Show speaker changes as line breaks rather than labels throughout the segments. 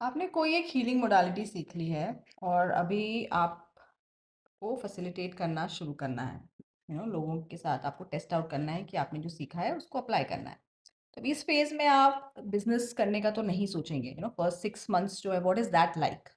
आपने कोई एक हीलिंग मोडालिटी सीख ली है और अभी आपको फैसिलिटेट करना शुरू करना है। लोगों के साथ आपको टेस्ट आउट करना है कि आपने जो सीखा है उसको अप्लाई करना है। तो इस फेज में आप बिजनेस करने का तो नहीं सोचेंगे। फर्स्ट 6 मंथ्स जो है व्हाट इज दैट लाइक।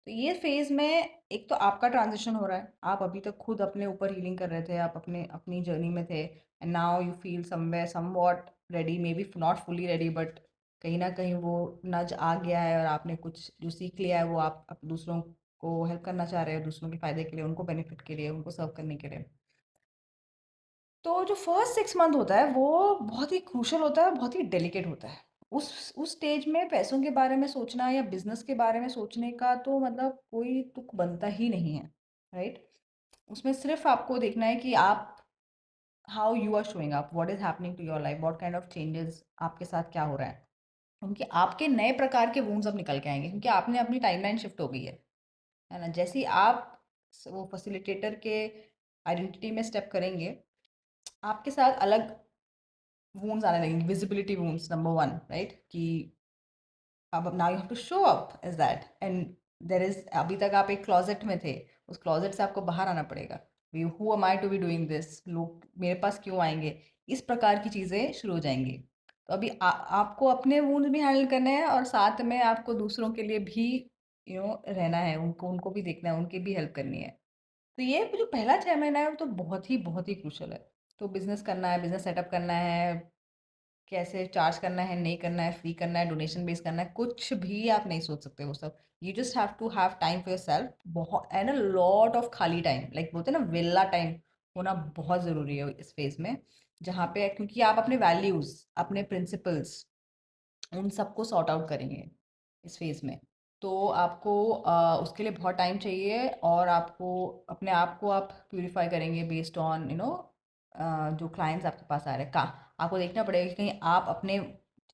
तो ये फेज में एक तो आपका ट्रांजिशन हो रहा है। आप अभी तक खुद अपने ऊपर हीलिंग कर रहे थे, आप अपने अपनी जर्नी में थे and now you feel somewhere somewhat ready, may be not fully ready, but कहीं ना कहीं वो नज आ गया है और आपने कुछ जो सीख लिया है वो आप दूसरों को हेल्प करना चाह रहे हो, दूसरों के फायदे के लिए, उनको बेनिफिट के लिए, उनको सर्व करने के लिए। तो जो फर्स्ट 6 मंथ होता है वो बहुत ही क्रूशल होता है, बहुत ही डेलिकेट होता है। उस स्टेज में पैसों के बारे में सोचना या बिजनेस के बारे में सोचने का तो मतलब कोई तुक बनता ही नहीं है, राइट। उसमें सिर्फ आपको देखना है कि आप how you are showing up, what is happening to your life, what kind of changes आपके साथ क्या हो रहा है। क्योंकि आपके नए प्रकार के वूंड्स अब निकल के आएंगे, क्योंकि आपने अपनी टाइमलाइन शिफ्ट हो गई है ना। जैसे ही आप वो फैसिलिटेटर के आइडेंटिटी में स्टेप करेंगे, आपके साथ अलग वूंड्स आने लगेंगे, visibility wounds number one, right. कि अब now you have to show up as that and there is, अभी तक आप एक क्लोजेट में थे, उस क्लोजेट से आपको बाहर आना पड़ेगा। Who am I to be doing this, लोग मेरे पास क्यों आएंगे, इस प्रकार की चीज़ें शुरू हो जाएंगी। तो अभी आपको अपने वूंड भी हैंडल करने हैं और साथ में आपको दूसरों के लिए भी रहना है, उनको उनको भी देखना है, उनकी भी हेल्प करनी है। तो ये जो पहला 6 महीना है वो तो बहुत ही क्रूशल है। तो बिजनेस करना है, बिजनेस सेटअप करना है, कैसे चार्ज करना है, नहीं करना है, फ्री करना है, डोनेशन बेस करना है, कुछ भी आप नहीं सोच सकते वो सब। You just have to have time for yourself, बहुत एंड अ लॉट ऑफ खाली टाइम, लाइक बोलते हैं ना वेला टाइम होना बहुत ज़रूरी है इस फेज में। जहाँ पे क्योंकि आप अपने वैल्यूज़, अपने प्रिंसिपल्स, उन सबको सॉर्ट आउट करेंगे इस फेज में। तो आपको उसके लिए बहुत टाइम चाहिए और आपको अपने आप को आप प्यूरिफाई करेंगे बेस्ड ऑन जो क्लाइंट्स आपके पास आ रहे हैं का। आपको देखना पड़ेगा कि कहीं आप अपने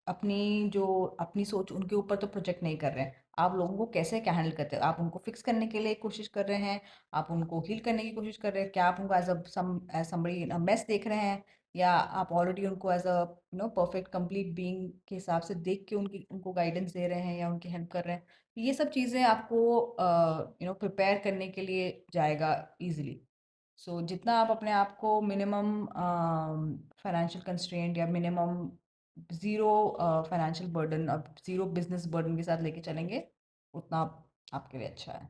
अपनी जो अपनी सोच उनके ऊपर तो प्रोजेक्ट नहीं कर रहे हैं। आप लोगों को कैसे क्या हैंडल करते हैं, आप उनको फिक्स करने के लिए कोशिश कर रहे हैं, आप उनको हील करने की कोशिश कर रहे हैं, क्या आप उनको एज अ समबडी मेस देख रहे हैं, या आप ऑलरेडी उनको as a perfect complete being के हिसाब से देख के उनकी उनको गाइडेंस दे रहे हैं या उनकी हेल्प कर रहे हैं। ये सब चीज़ें आपको प्रिपेयर करने के लिए जाएगा इजीली। सो जितना आप अपने आप को मिनिमम फाइनेंशियल कंस्ट्रेंट या मिनिमम ज़ीरो फाइनेंशियल बर्डन, अब ज़ीरो बिजनेस बर्डन के साथ लेके चलेंगे, उतना आपके लिए अच्छा है।